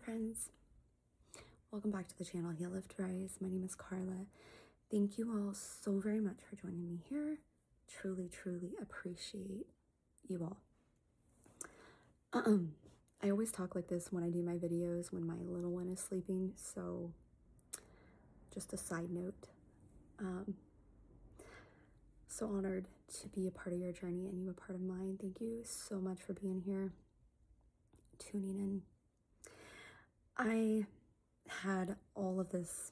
friends. Welcome back to the channel Heal Lift Rise. My name is Carla. Thank you all so very much for joining me here. Truly, truly appreciate you all. I always talk like this when I do my videos when my little one is sleeping, so just a side note. So honored to be a part of your journey and you a part of mine. Thank you so much for being here, tuning in. I had all of this,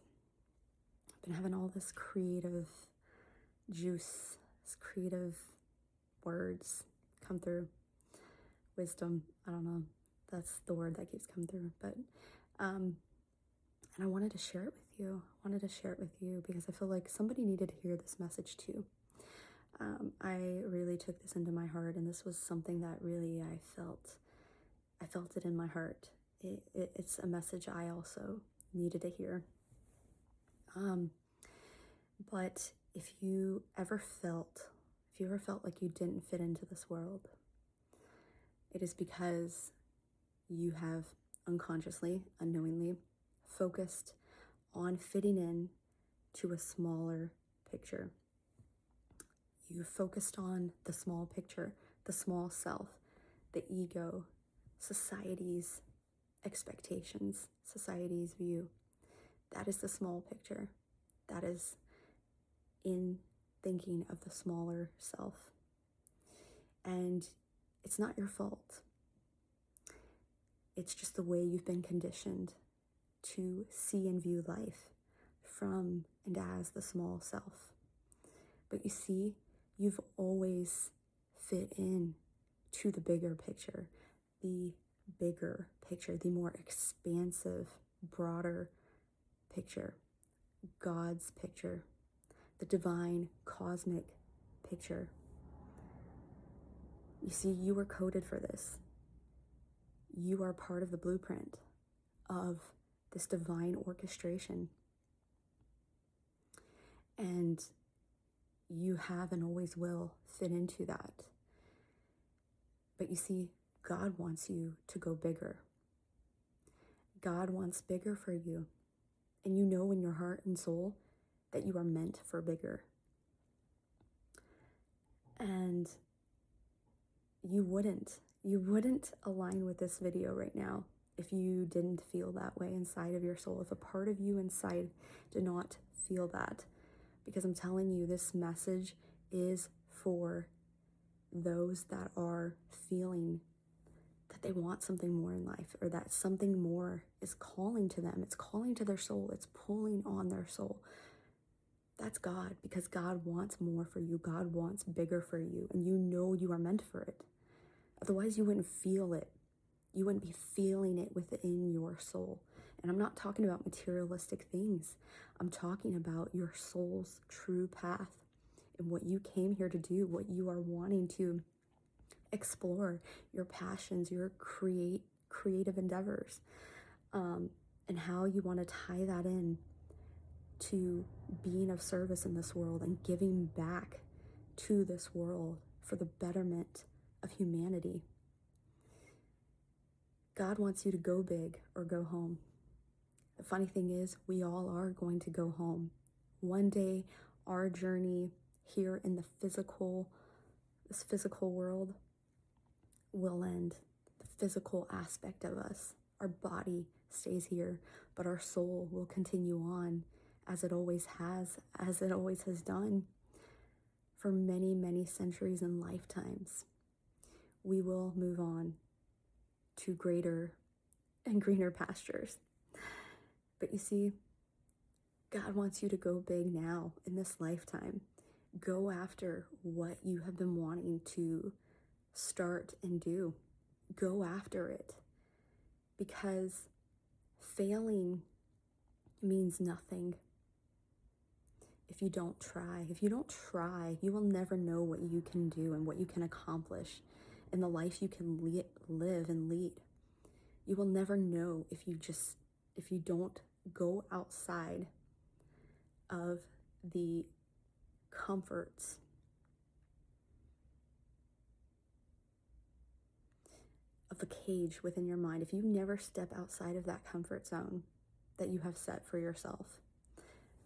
I've been having all this creative juice, this creative words come through, wisdom, I don't know, that's the word that keeps coming through, but, and I wanted to share it with you. I wanted to share it with you because I feel like somebody needed to hear this message too. I really took this into my heart, and this was something that really I felt it in my heart. It's a message I also needed to hear. But if you ever felt like you didn't fit into this world, it is because you have unconsciously, unknowingly focused on fitting in to a smaller picture. You focused on the small picture, the small self, the ego, society's expectations, society's view. That is the small picture. That is in thinking of the smaller self. And it's not your fault. It's just the way you've been conditioned to see and view life from and as the small self. But you see, you've always fit in to the bigger picture, the more expansive, broader picture, God's picture, the divine cosmic picture. You see, you were coded for this. You are part of the blueprint of this divine orchestration. And you have and always will fit into that. But you see, God wants you to go bigger. God wants bigger for you. And you know in your heart and soul that you are meant for bigger. And you wouldn't align with this video right now if you didn't feel that way inside of your soul, if a part of you inside did not feel that. Because I'm telling you, this message is for those that are feeling that they want something more in life, or that something more is calling to them. It's calling to their soul. It's pulling on their soul. That's God, because God wants more for you. God wants bigger for you, and you know you are meant for it. Otherwise, you wouldn't feel it. You wouldn't be feeling it within your soul. And I'm not talking about materialistic things. I'm talking about your soul's true path and what you came here to do, what you are wanting to explore, your passions, your creative endeavors, and how you want to tie that in to being of service in this world and giving back to this world for the betterment of humanity. God wants you to go big or go home. The funny thing is, we all are going to go home. One day, our journey here in this physical world will end. The physical aspect of us, our body stays here, but our soul will continue on as it always has done for many, many centuries and lifetimes. We will move on to greater and greener pastures. But you see, God wants you to go big now in this lifetime. Go after what you have been wanting to start and do. Go after it, because failing means nothing if you don't try. If you don't try, you will never know what you can do and what you can accomplish in the life you can live and lead. You will never know if you don't go outside of the comforts of a cage within your mind, if you never step outside of that comfort zone that you have set for yourself,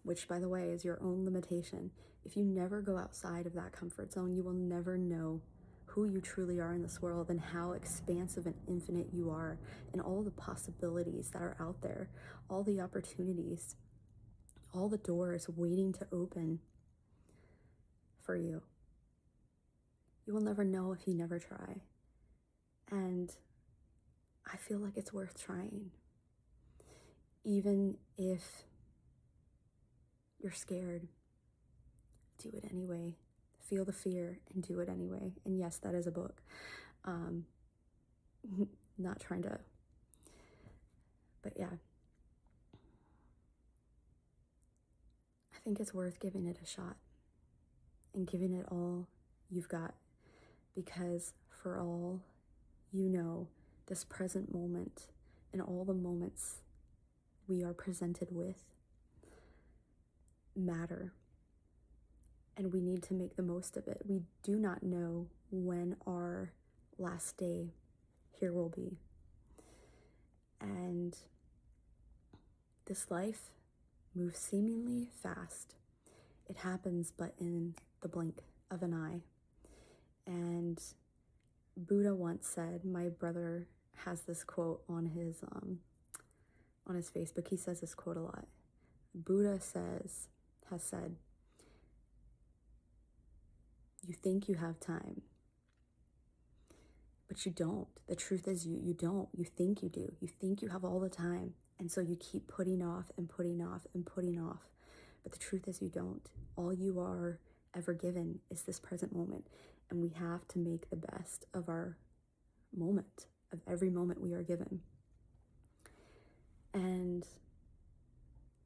which, by the way, is your own limitation, if you never go outside of that comfort zone, you will never know who you truly are in this world and how expansive and infinite you are, and all the possibilities that are out there, all the opportunities, all the doors waiting to open for you. You will never know if you never try. And I feel like it's worth trying. Even if you're scared, do it anyway. Feel the fear and do it anyway. And yes, that is a book. Not trying to, but yeah. I think it's worth giving it a shot and giving it all you've got, because for all you know, this present moment and all the moments we are presented with matter, and we need to make the most of it. We do not know when our last day here will be. And this life moves seemingly fast. It happens but in the blink of an eye. And Buddha once said, my brother has this quote on his Facebook. He says this quote a lot. Buddha has said, you think you have time, but you don't. The truth is you don't. You think you do. You think you have all the time. And so you keep putting off and putting off and putting off. But the truth is you don't. All you are ever given is this present moment. And we have to make the best of our moment, of every moment we are given. And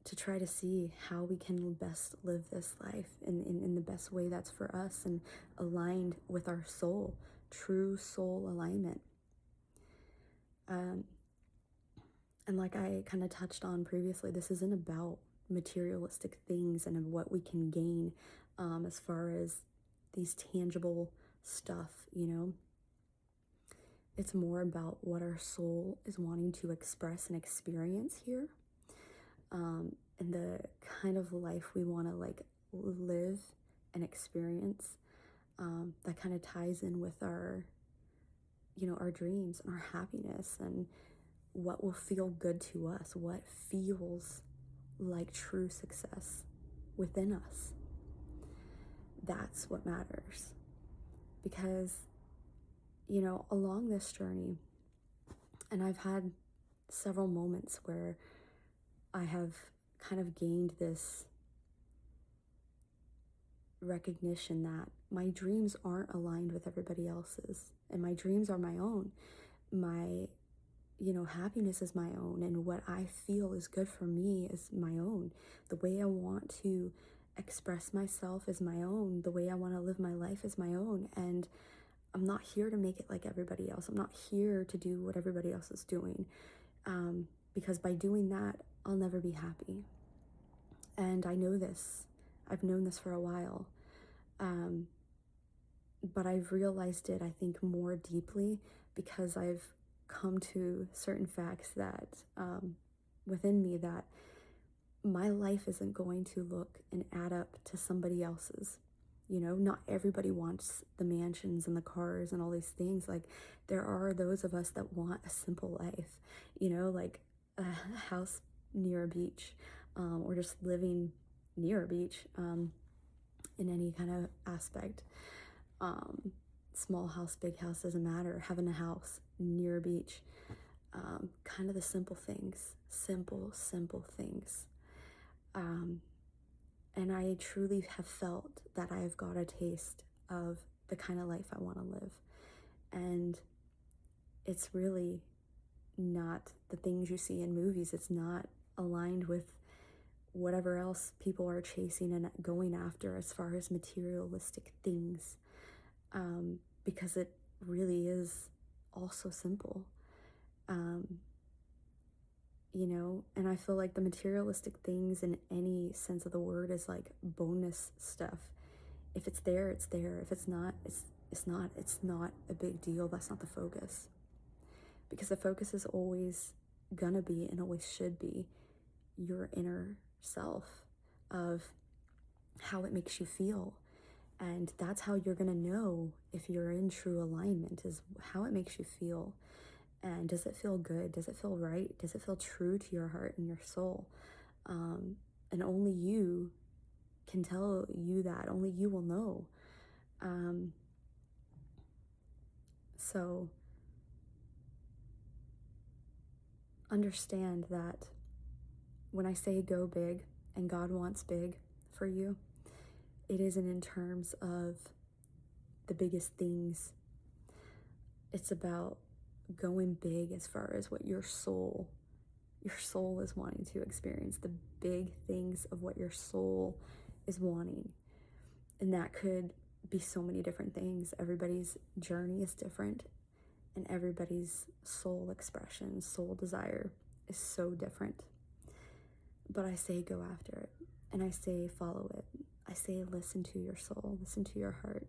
to try to see how we can best live this life in the best way that's for us and aligned with our soul, true soul alignment. And like I kind of touched on previously, this isn't about materialistic things and what we can gain as far as these tangible stuff, you know. It's more about what our soul is wanting to express and experience here, and the kind of life we want to like live and experience, that kind of ties in with our, you know, our dreams and our happiness and what will feel good to us, what feels like true success within us. That's what matters. Because, you know, along this journey, and I've had several moments where I have kind of gained this recognition that my dreams aren't aligned with everybody else's, and my dreams are my own. My, you know, happiness is my own, and what I feel is good for me is my own. The way I want to express myself is my own. The way I want to live my life is my own. And I'm not here to make it like everybody else. I'm not here to do what everybody else is doing, because by doing that, I'll never be happy. And I know this. I've known this for a while. But I've realized it, I think, more deeply because I've come to certain facts that within me that my life isn't going to look and add up to somebody else's. You know, not everybody wants the mansions and the cars and all these things. Like, there are those of us that want a simple life, you know, like a house near a beach, or just living near a beach, in any kind of aspect. Small house, big house, doesn't matter. Having a house near a beach, kind of the simple things, simple things. And I truly have felt that I have got a taste of the kind of life I want to live. And it's really not the things you see in movies. It's not aligned with whatever else people are chasing and going after as far as materialistic things, because it really is also simple. You know, and I feel like the materialistic things in any sense of the word is like bonus stuff. If it's there, it's there. If it's not, it's not a big deal. That's not the focus. because the focus is always gonna be and always should be your inner self, of how it makes you feel. And that's how you're gonna know if you're in true alignment, is how it makes you feel. And does it feel good? Does it feel right? Does it feel true to your heart and your soul? And only you can tell you that. Only you will know. So understand that when I say go big and God wants big for you, it isn't in terms of the biggest things. It's about going big as far as what your soul is wanting to experience, the big things of what your soul is wanting. And that could be so many different things. Everybody's journey is different, and everybody's soul expression, soul desire is so different. But I say go after it, and I say follow it. I say listen to your soul, listen to your heart,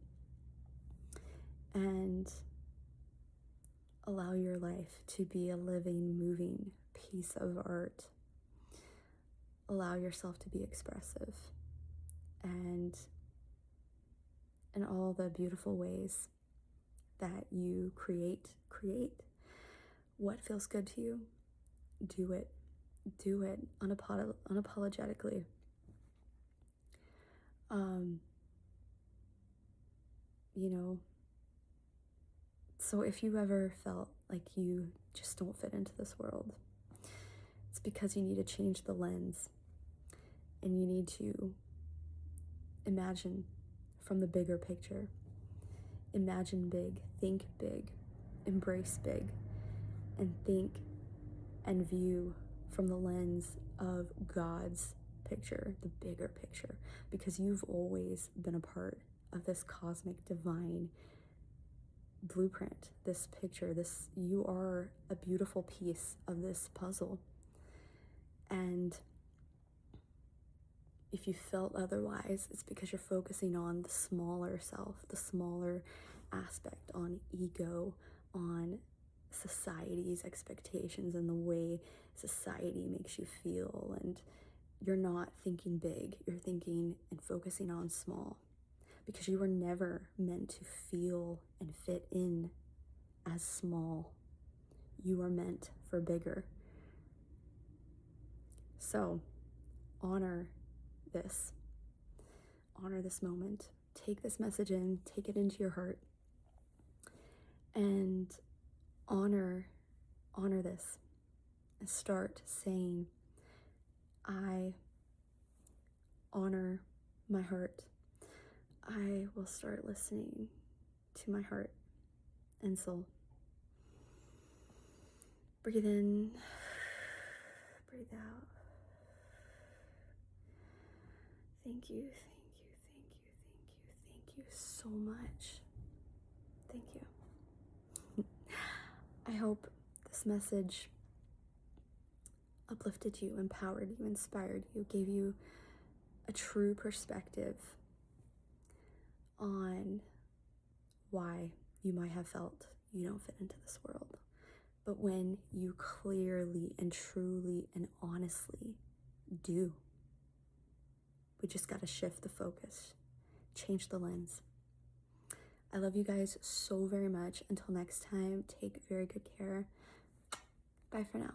and allow your life to be a living, moving piece of art. Allow yourself to be expressive, and in all the beautiful ways that you create what feels good to you. Do it unapologetically. You know, so if you ever felt like you just don't fit into this world, it's because you need to change the lens, and you need to imagine from the bigger picture. Imagine big, think big, embrace big, and think and view from the lens of God's picture, the bigger picture, because you've always been a part of this cosmic divine blueprint, this picture, this, you are a beautiful piece of this puzzle. And if you felt otherwise, it's because you're focusing on the smaller self, the smaller aspect, on ego, on society's expectations and the way society makes you feel. And you're not thinking big, you're thinking and focusing on small, because you were never meant to feel and fit in as small. You are meant for bigger. So honor this moment. Take this message in, take it into your heart, and honor this, and start saying, I honor my heart. I will start listening to my heart and soul. Breathe in, breathe out. Thank you so much. Thank you. I hope this message uplifted you, empowered you, inspired you, gave you a true perspective on why you might have felt you don't fit into this world. But when you clearly and truly and honestly do, we just got to shift the focus, change the lens. I love you guys so very much. Until next time, take very good care. Bye for now.